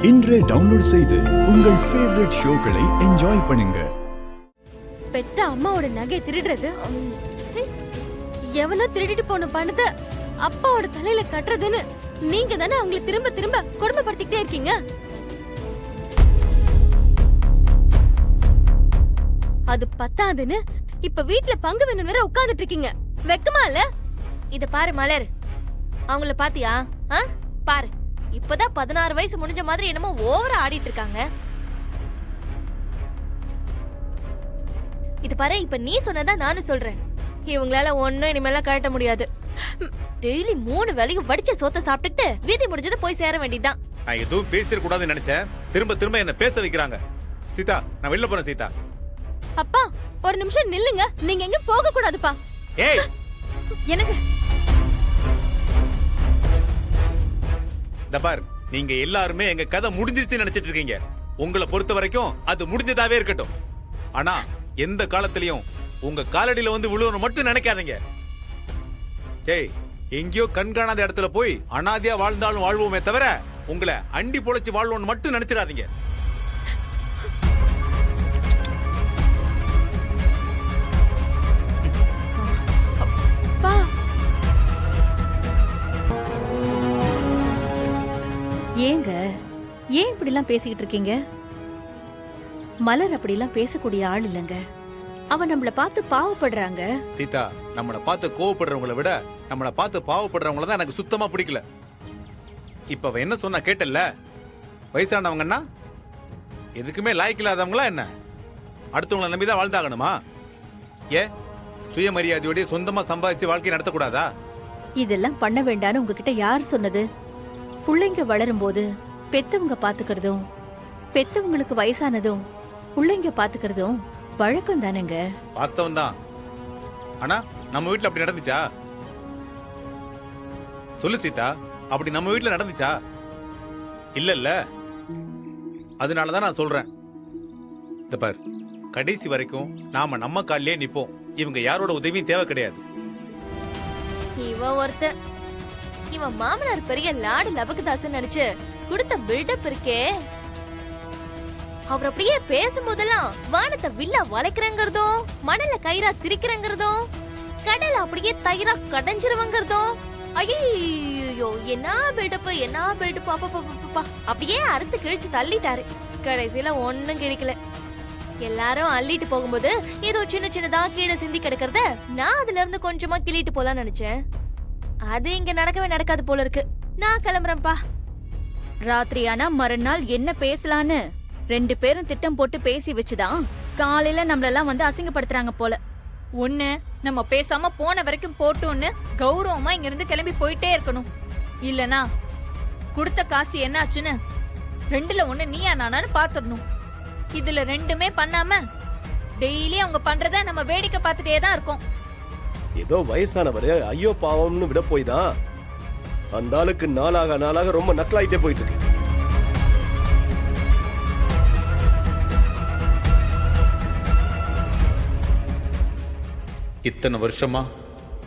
இன்றே டவுன்லோட் செய்து உங்கள் ஃபேவரட் ஷோக்களை என்ஜாய் பண்ணுங்க. பெத்த அம்மாவோட நகை திருடுறது, எவனோ திருடிட்டு போன பணத்தை அப்பாவோட தலையில கட்டுறதுன்னு நீங்க தானே அவங்களை திரும்ப திரும்ப கொடுமைப்படுத்திக்கிட்டே இருக்கீங்க. அது பத்தாதுன்னு இப்ப வீட்டுல பங்கு வேணும் வேற உட்கார்ந்துட்டு இருக்கீங்க. வெக்கமா இல்ல? இத பாரு மலர், அவங்கள பாத்தியா? பாரு, இப்பதான் 16 வயசு முடிஞ்ச மாதிரி என்னமோ ஓவரா ஆடிட்டு இருக்காங்க. இது பாரு, இப்ப நீ சொன்னதா நானும் சொல்றேன். இவங்களால ஒன்னும் இனிமேல கழட்ட முடியாது. டெய்லி 3 வேளையும் வடிச்ச சோத்த சாப்பிட்டுட்டு வீதி முடிஞ்சது போய் சேர வேண்டியதுதான். நான் எதுவும் பேசிட கூடாதுன்னு நினைச்சேன். திரும்ப திரும்ப என்ன பேச வைக்கிறாங்க. சீதா, நான் வெளில போறேன். சீதா, அப்பா ஒரு நிமிஷம் நில்லுங்க. நீங்க எங்க போக கூடாதுப்பா. ஏய், எனக்கு தபார், நீங்க எல்லாருமே எங்க கதை முடிஞ்சிருச்சுன்னு நினைச்சிட்டு இருக்கீங்க. உங்களை பொறுத்த வரைக்கும் அது முடிஞ்சதாவே இருக்கட்டும். ஆனா எந்த காலத்திலயும் உங்க காலடியில வந்து விழுவணும் மட்டும் நினைக்காதீங்க. ஏய், எங்கேயோ கண்காணாத இடத்துல போய் அனாதையா வாழ்ந்தாலும் வாழ்வோமே தவிர உங்களை அண்டி பொழைச்சு வாழ்வோம்னு மட்டும் நினைச்சிடாதீங்க. ஏங்க ஏன் இப்படி எல்லாம் பேசிக்கிட்டு இருக்கீங்க? மலர் அப்படி எல்லாம் பேசக்கூடிய ஆள் இல்லங்க. அவ நம்மள பார்த்து பாவப்படுறாங்க. சீதா, நம்மளை பார்த்து கோவப்படுறவங்களை விட நம்மளை பார்த்து பாவப்படுறவங்கள தான் எனக்கு சுத்தமா பிடிக்கல. இப்ப அவ என்ன சொன்னா கேட்டல்ல? வயசானவங்கன்னா எதுக்குமே லாய்க்கில்லாதவங்களா என்ன? அடுத்தவங்களை நம்பிதான் வாழ்ந்தாகணுமா? ஏன் சுயமரியாதையோடய சொந்தமா சம்பாதிச்சு வாழ்க்கை நடத்தக்கூடாதா? இதெல்லாம் பண்ண வேண்டான்னு உங்ககிட்ட யார் சொன்னது? பிள்ளைங்க வளரும் போது பெத்தவங்க பாத்துக்கிறதும் பெத்தவங்களுக்கு வயசானதும் பிள்ளைங்க பாத்துக்கிறதும் வழக்கம் தானேங்க. வாஸ்தவம் தான். ஆனா நம்ம வீட்டுல அப்படி நடந்துச்சா? சொல்லு சீதா, அப்படி நம்ம வீட்டுல நடந்துச்சா? இல்ல. அதனாலதான் நான் சொல்றேன். இந்த பார், கடைசி வரைக்கும் நாம நம்ம காலிலே நிப்போம். இவங்க யாரோட உதவியும் தேவை கிடையாது. இவன் மாமனார் பெரிய லாடு லபகதாசன் நினைச்சு கொடுத்த பில்டப் இருக்கே. அவர் அப்படியே பேசும்போதெல்லாம் வானத்தை வில்லா வளைக்கிறங்கிறதும், மணல கயிறா திரிக்கிறங்கிறதும், கடல அப்படியே தயிரா கடைஞ்சிருவங்கிறதும். ஐயோ, என்ன பில்டப், என்ன பில்டப்! அப்பா அப்படியே அறுத்து கிழிச்சு தள்ளிட்டாரு. கடைசியில ஒன்னும் கிழிக்கல. எல்லாரும் அள்ளிட்டு போகும்போது ஏதோ சின்ன சின்னதா கீழே சிந்தி கிடக்கிறத நான் அதுல இருந்து கொஞ்சமா கிள்ளிட்டு போலான்னு நினைச்சேன். அது இங்க நடக்கவே நடக்காது போல இருக்கு. நான் கிளம்புறேன்ப்பா. ராத்திரி ஆனா மறுநாள் என்ன பேசலான்னு 2 பேரும் திட்டம் போட்டு பேசி வச்சுதான் காலையில நம்மளெல்லாம் வந்து அசிங்கப்படுத்துறாங்க போல. ஒண்ணு நம்ம பேசாம போன வரைக்கும் போட்டோன்னு கௌரவமா இங்க இருந்து கிளம்பி போயிட்டே இருக்கணும். இல்லனா கொடுத்த காசு என்ன ஆச்சுன்னு 2ல 1 நீயா நானான்னு பாத்துடணும். இதுல 2மே பண்ணாம டெய்லி அவங்க பண்றத நம்ம வேடிக்கை பார்த்துட்டே தான் இருக்கோம். ஏதோ வயசானவரு ஐயோ பாவம்னு விட போய் தான் அந்த ஆளுக்கு நாளாக ரொம்ப நக்கலாயிட்டே போயிட்டு இருக்கு. இத்தனை வருஷமா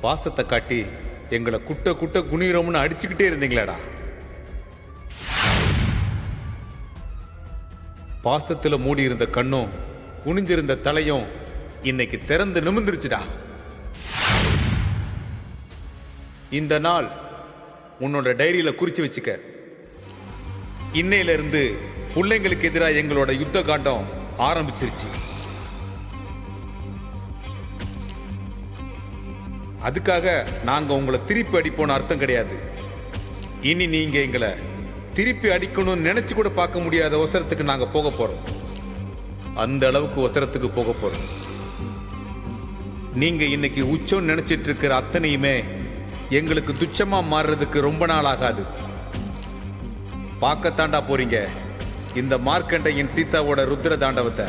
பாசத்தை காட்டி எங்களை குட்ட குனிறோம்னு அடிச்சுக்கிட்டே இருந்தீங்களாடா. பாசத்துல மூடி இருந்த கண்ணும் குனிஞ்சிருந்த தலையும் இன்னைக்கு திறந்து நிமிர்ந்துருச்சுடா. இந்த நாள் உன்னோட டைரியில குறிச்சு வச்சுக்க. இன்னையில இருந்து பிள்ளைங்களுக்கு எதிராக எங்களோட யுத்த காண்டம் ஆரம்பிச்சிருச்சு. அதுக்காக நாங்க உங்களை திருப்பி அடிப்போம்னு அர்த்தம் கிடையாது. இனி நீங்க எங்களை திருப்பி அடிக்கணும்னு நினைச்சு கூட பார்க்க முடியாத அவசரத்துக்கு நாங்க போக போறோம். அந்த அளவுக்கு அவசரத்துக்கு போக போறோம். நீங்க இன்னைக்கு உச்சம் நினைச்சிட்டு இருக்கிற அத்தனையுமே எங்களுக்கு துச்சமா மாறுறதுக்கு ரொம்ப நாள் ஆகாது. பார்க்கத்தாண்டா போறீங்க இந்த மார்க்கண்டையன் சீதாவோட ருத்ர தாண்டவத்தை.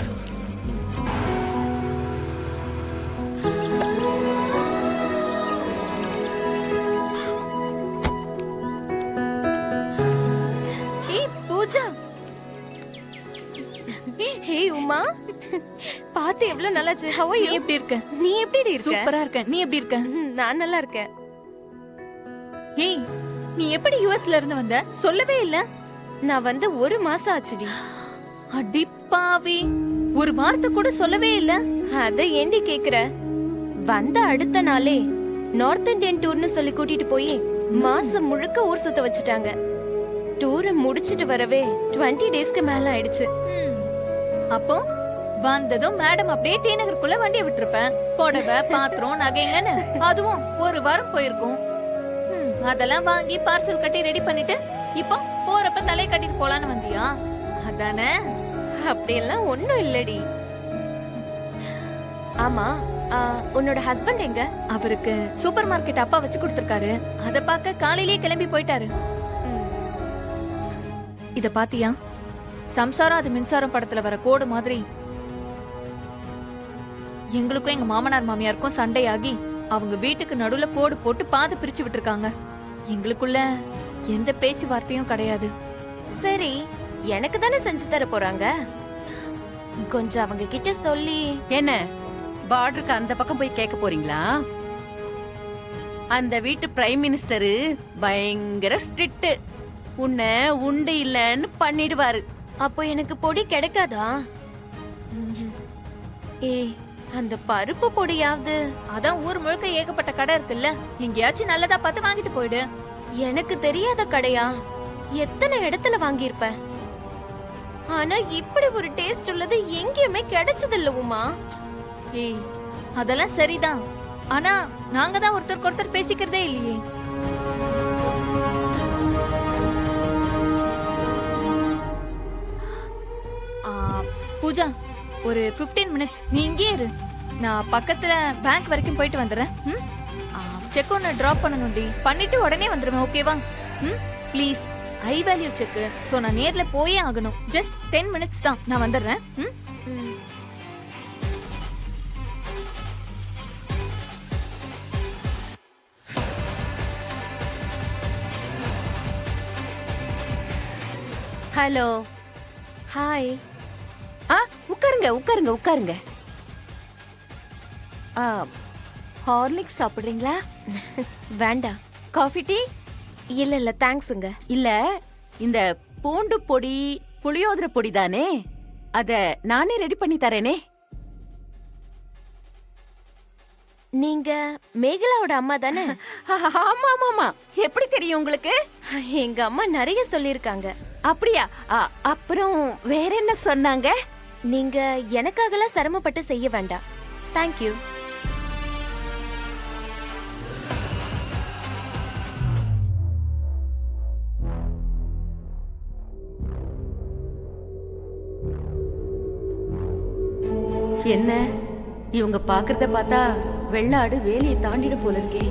உமா, பாத்து எவ்வளவு நல்லாச்சு. நீ எப்படி இருக்க? நீ எப்படி இருக்க? சூப்பரா இருக்க. நீ எப்படி இருக்க? நான் நல்லா இருக்கேன். ஏய், நீ எப்படி யுஎஸ்ல இருந்து வந்த? சொல்லவே இல்ல. நான் வந்து 1 மாசம் ஆச்சுடி. அடிப்பாவி, ஒரு வார்த்தை கூட சொல்லவே இல்ல. அத ஏண்டி கேக்குற? வந்த அடுத்த நாளே நார்த் இந்தியன் டூர்னு சொல்லி கூட்டிட்டு போய் மாசம் முழுக்க ஊர் சுத்த வச்சுட்டாங்க. டூரை முடிச்சிட்டு வரவே 20 டேஸ்க்கு மேல ஆயிடுச்சு. அப்போ வந்ததும் மேடம் அப்படியே டி நகருக்குள்ள வண்டியை விட்டுருப்பேன். புடவை, பாத்திரம், நகைங்கன்னு அதுவும் 1 வாரம் போயிருக்கும். அதெல்லாம் வாங்கி பார்சல் கட்டி ரெடி பண்ணிட்டு இப்போ போறப்ப தலையை கட்டிட்டு போலான்னு வந்தியா? அதானே? அப்படியெல்லாம் ஒண்ணும் இல்லடி. ஆமா, உன்னோட ஹஸ்பண்ட் எங்க? அவருக்கு சூப்பர் மார்க்கெட் அப்பா வச்சு கொடுத்திருக்காரு. அத பார்க்க காலையிலேயே கிளம்பி போயிட்டாரு. இத பாத்தியா? சம்சாரம் அது மின்சாரம் படத்துல வர கோடு மாதிரி எங்களுக்கும் எங்க மாமனார் மாமியாருக்கும் சண்டையாகி அவங்க வீட்டுக்கு நடுவுல கோடு போட்டு பாதை பிரிச்சு விட்டுருக்காங்க. எங்களுக்குள்ள எந்த பேச்சுவார்த்தையும் கிடையாது. சரி, எனக்கு தானே செஞ்சு தர போறாங்க. கொஞ்சம் அவங்க கிட்ட சொல்லி. என்ன பார்டருக்கு அந்த பக்கம் போய் கேட்க போறீங்களா? அந்த வீட்டு பிரைம் மினிஸ்டரு பயங்கர ஸ்ட்ரிக்ட். உன்னை உண்டு இல்லன்னு பண்ணிடுவாரு. அப்போ எனக்கு பொடி கிடைக்காதா? ஏய், அந்த பருப்பு பொடியாவது. அதான் ஊர் முழுக்க ஏகப்பட்ட கடை இருக்குல்ல, எங்கேயாச்சும் நல்லதா பார்த்து வாங்கிட்டு போயிடு. எனக்கு தெரியாத கடையா? எத்தனை இடத்துல வாங்கியிருப்ப. ஆனா இப்படி ஒரு டேஸ்ட் உள்ளது எங்கேயுமே கிடைச்சதில்ல உமா. ஏய், அதெல்லாம் சரிதான். ஆனா நாங்க தான் ஒருத்தருக்கு ஒருத்தர் பேசிக்கிறதே இல்லையே. பூஜா, ஒரு 15 மினிட்ஸ் நீ இங்கே இரு. நான் பக்கத்துல பேங்க் வரைக்கும் போயிட்டு வந்துடுறேன். செக் ஒன்று டிராப் பண்ணணும்டி. பண்ணிட்டு உடனே வந்துடுவேன், ஓகேவா? Please, I value check. So நான் நேர்ல போயே ஆகணும். ஜஸ்ட் 10 மினிட்ஸ் தான், நான் வந்துடுறேன். ஹலோ. ஹாய். உட்காருங்க உட்காருங்க உட்காருங்க. ஹார்லிக்ஸ் சாப்பிடுறீங்களா? வேண்டாம். Coffee, tea? இல்ல தேங்க்ஸுங்க. இல்ல, இந்த பூண்டு பொடி, புளியோதரை பொடி தானே, அத நானே ரெடி பண்ணி தரேனே. நீங்க மேகலாவோட அம்மா தானே? ஆமா ஆமா ஆமா. எப்படி தெரியும் உங்களுக்கு? எங்க அம்மா நிறைய சொல்லிருக்காங்க. அப்படியா? அப்புறம் வேற என்ன சொன்னாங்க? நீங்க எனக்காகலாம் சிரமப்பட்டு செய்ய வேண்டாம். தேங்க்யூ. என்ன இவங்க பாக்குறத பார்த்தா வெள்ளாடு வேலியை தாண்டிட போல இருக்கே.